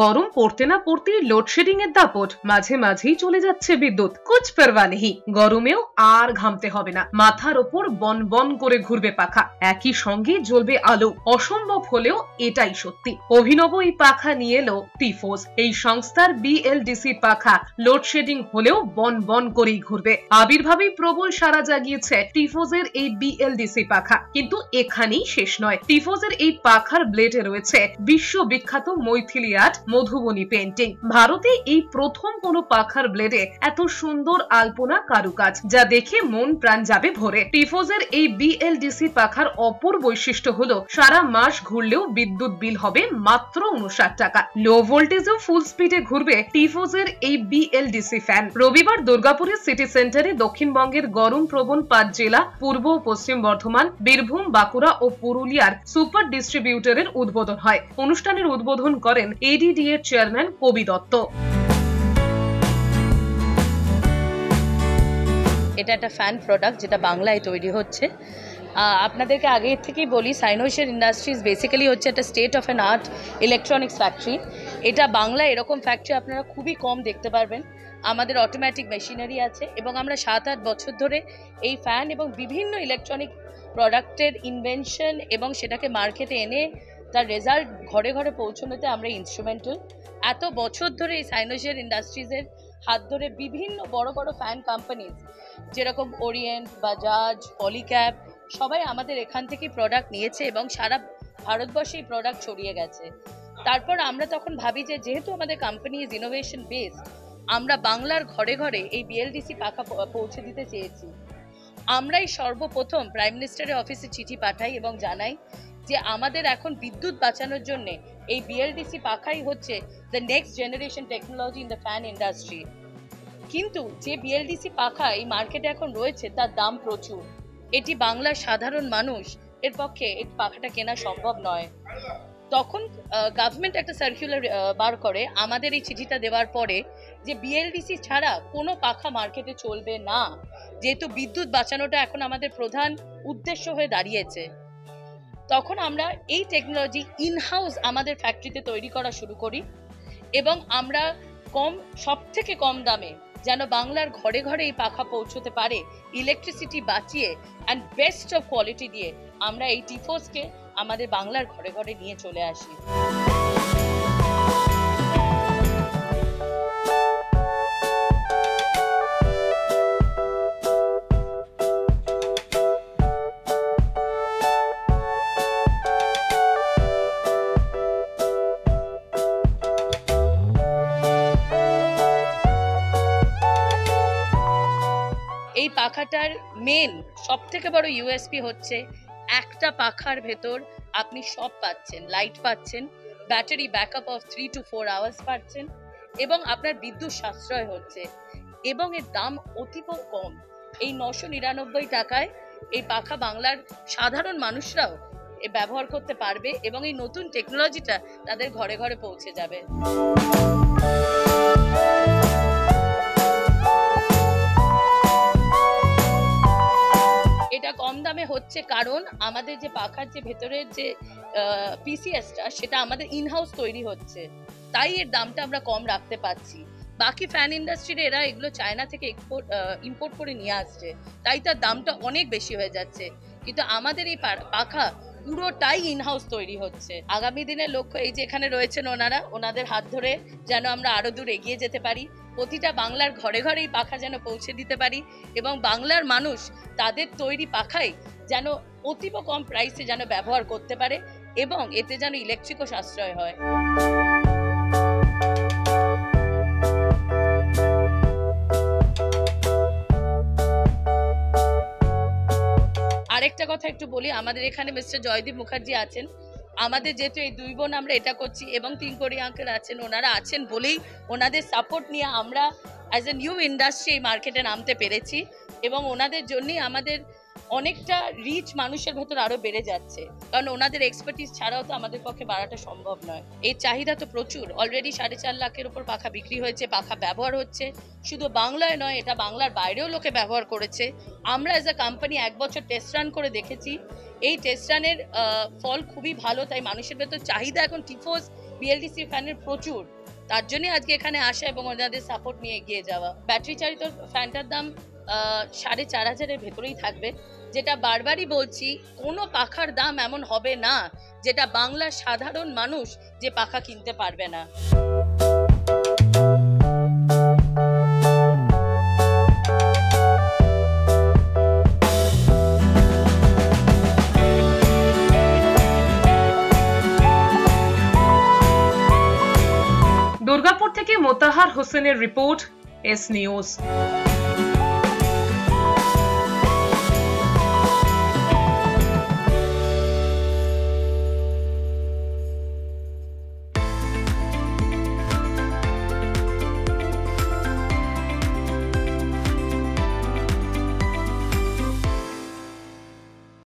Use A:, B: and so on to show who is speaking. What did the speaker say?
A: গরম পড়তে না পড়তেই লোডশেডিং এর দাপট, মাঝে মাঝেই চলে যাচ্ছে বিদ্যুৎ। কুছ পারওয়া নেই, গরমেও আর ঘামতে হবে না, মাথার ওপর বন বন করে ঘুরবে পাখা, একই সঙ্গে জ্বলবে আলো। অসম্ভব হলেও এটাই সত্যি। অভিনব এই পাখা নিয়ে এলো টিফোজ। এই সংস্থার বিএলডিসি পাখা লোডশেডিং হলেও বন বন করেই ঘুরবে। আবির্ভাবেই প্রবল সাড়া জাগিয়েছে টিফোজের এই বিএলডিসি পাখা। কিন্তু এখানেই শেষ নয়। টিফোজের এই পাখার ব্লেডে রয়েছে বিশ্ববিখ্যাত মৈথিলি আর্ট মধুবনী পেইন্টিং। ভারতে এই প্রথম কোনো পাখার ব্লেডে এত সুন্দর আলপনা কারুকাজ, যা দেখে মন প্রাণ যাবে ভরে। টিফোজের এই বিএলডিসি পাখার অপর বৈশিষ্ট্য হলো সারা মাস ঘুরলেও বিদ্যুৎ বিল হবে মাত্র 59 টাকা। লো ভোল্টেজেও ফুল স্পিডে ঘুরবে টিফোজের এই বিএলডিসি ফ্যান। রবিবার দুর্গাপুরের সিটি সেন্টারে দক্ষিণবঙ্গের গরম প্রবণ 5 জেলা পূর্ব ও পশ্চিম বর্ধমান, বীরভূম, বাঁকুড়া ও পুরুলিয়ার সুপার ডিস্ট্রিবিউটরের উদ্বোধন হয়। অনুষ্ঠানের উদ্বোধন করেন এডিডি এর চেয়ারম্যান কবি দত্ত।
B: এটা একটা ফ্যান প্রোডাক্ট যেটা বাংলায় তৈরি হচ্ছে। আপনাদেরকে আগে থেকেই বলি, সাইনোশিয়ার ইন্ডাস্ট্রিজ বেসিক্যালি হচ্ছে একটা state of an art electronics factory. এটা বাংলায় এরকম ফ্যাক্টরি আপনারা খুবই কম দেখতে পারবেন। আমাদের অটোমেটিক মেশিনারি আছে এবং আমরা 7-8 বছর ধরে এই ফ্যান এবং বিভিন্ন ইলেকট্রনিক প্রোডাক্টের ইনভেনশন এবং সেটাকে মার্কেটে এনে তার রেজাল্ট ঘরে ঘরে পৌঁছানোতে আমরা ইনস্ট্রুমেন্টাল। এত বছর ধরে এই সাইনোশিয়ার ইন্ডাস্ট্রিজের হাত ধরে বিভিন্ন বড় বড় ফ্যান কোম্পানিজ যেরকম ওরিয়েন্ট, বাজাজ, পলিক্যাব সবাই আমাদের এখান থেকে প্রোডাক্ট নিয়েছে এবং সারা ভারতবর্ষে এই প্রোডাক্ট ছড়িয়ে গেছে। তারপর আমরা তখন ভাবি যে যেহেতু আমাদের কোম্পানি ইজ ইনোভেশন বেসড, আমরা বাংলার ঘরে ঘরে এই বিএলডিসি পাখা পৌঁছে দিতে চেয়েছি। আমরাই সর্বপ্রথম প্রাইম মিনিস্টারের অফিসে চিঠি পাঠাই এবং জানাই যে আমাদের এখন বিদ্যুৎ বাঁচানোর জন্য এই বিএলডিসি পাখাই হচ্ছে the next generation technology in the fan industry. কিন্তু যে বিএলডিসি পাখা এই মার্কেটে এখন রয়েছে তার দাম প্রচুর। এটি বাংলার সাধারণ মানুষ এর পক্ষে এই পাখাটা কেনা সম্ভব নয়। তখন গভর্নমেন্ট একটা সার্কুলার বার করে আমাদের এই চিঠিটা দেওয়ার পরে যে বিএলডিসি ছাড়া কোনো পাখা মার্কেটে চলবে না, যেহেতু বিদ্যুৎ বাঁচানোটা এখন আমাদের প্রধান উদ্দেশ্য হয়ে দাঁড়িয়েছে। তখন আমরা এই টেকনোলজি ইনহাউস আমাদের ফ্যাক্টরিতে তৈরি করা শুরু করি এবং আমরা সবথেকে কম দামে যেন বাংলার ঘরে ঘরে এই পাখা পৌঁছতে পারে, ইলেকট্রিসিটি বাঁচিয়ে অ্যান্ড বেস্ট অফ কোয়ালিটি দিয়ে আমরা এই টিফোজকে আমাদের বাংলার ঘরে ঘরে নিয়ে চলে আসি। এই পাখাটার মেন সবথেকে বড় ইউএসপি হচ্ছে একটা পাখার ভেতর আপনি সব পাচ্ছেন, লাইট পাচ্ছেন, battery backup of 3 to 4 hours পাচ্ছেন এবং আপনার বিদ্যুৎ সাশ্রয় হচ্ছে এবং এর দাম অতীব কম। এই 999 টাকায় এই পাখা বাংলার সাধারণ মানুষরাও ব্যবহার করতে পারবে এবং এই নতুন টেকনোলজিটা তাদের ঘরে ঘরে পৌঁছে যাবে। এটা কম দামে হচ্ছে কারণ আমাদের যে পাখার যে ভেতরের যে পিসিএসটা সেটা আমাদের ইনহাউস তৈরি হচ্ছে, তাই এর দামটা আমরা কম রাখতে পারছি। বাকি ফ্যান ইন্ডাস্ট্রির এরা এগুলো চায়না থেকে ইম্পোর্ট করে নিয়ে আসছে, তাই তার দামটা অনেক বেশি হয়ে যাচ্ছে। কিন্তু আমাদের এই পাখা পুরোটাই ইনহাউস তৈরি হচ্ছে। আগামী দিনের লক্ষ্য এই যে এখানে রয়েছেন ওনাদের হাত ধরে যেন আমরা আরো দূর এগিয়ে যেতে পারি, প্রতিটা বাংলার ঘরে ঘরে এই পাখা যেন পৌঁছে দিতে পারি এবং বাংলার মানুষ তাদের তৈরি পাখাই যেন অতীব কম প্রাইসে যেন ব্যবহার করতে পারে এবং এতে যেন ইলেকট্রিকও সাশ্রয় হয়। আরেকটা কথা একটু বলি, আমাদের এখানে মিস্টার জয়দীপ মুখার্জি আছেন। আমাদের যেহেতু এই দুই বোন আমরা এটা করছি এবং তিনকড়ি আঙ্কেল আছেন, ওনারা আছেন বলেই ওনাদের সাপোর্ট নিয়ে আমরা অ্যাজ এ নিউ ইন্ডাস্ট্রি এই মার্কেটে নামতে পেরেছি এবং ওনাদের জন্যই আমাদের অনেকটা রিচ মানুষের ভেতর আরো বেড়ে যাচ্ছে, কারণ ওনাদের এক্সপার্টিস ছাড়াও তো আমাদের পক্ষে বাড়াটা সম্ভব নয়। এই চাহিদা তো প্রচুর, অলরেডি 4.5 লাখের উপর পাখা বিক্রি হয়েছে, পাখা ব্যবহার হচ্ছে, শুধু বাংলায় নয় এটা বাংলার বাইরেও লোকে ব্যবহার করেছে। আমরা অ্যাজ আ কোম্পানি 1 বছর টেস্ট রান করে দেখেছি, এই টেস্ট রানের ফল খুবই ভালো, তাই মানুষের ভেতর চাহিদা এখন টিফোজ বিএলডিসি ফ্যানের প্রচুর, তার জন্যই আজকে এখানে আসা এবং ওনাদের সাপোর্ট নিয়ে এগিয়ে যাওয়া। ব্যাটারি চালিত ফ্যানটার দাম 4,500-এর ভেতরেই থাকবে, যেটা বারবারই বলছি কোনো পাখার দাম এমন হবে না যেটা বাংলার সাধারণ মানুষ যে পাখা কিনতে পারবে না।
A: দুর্গাপুর থেকে মোতাহার হোসেনের রিপোর্ট, এস নিউজ।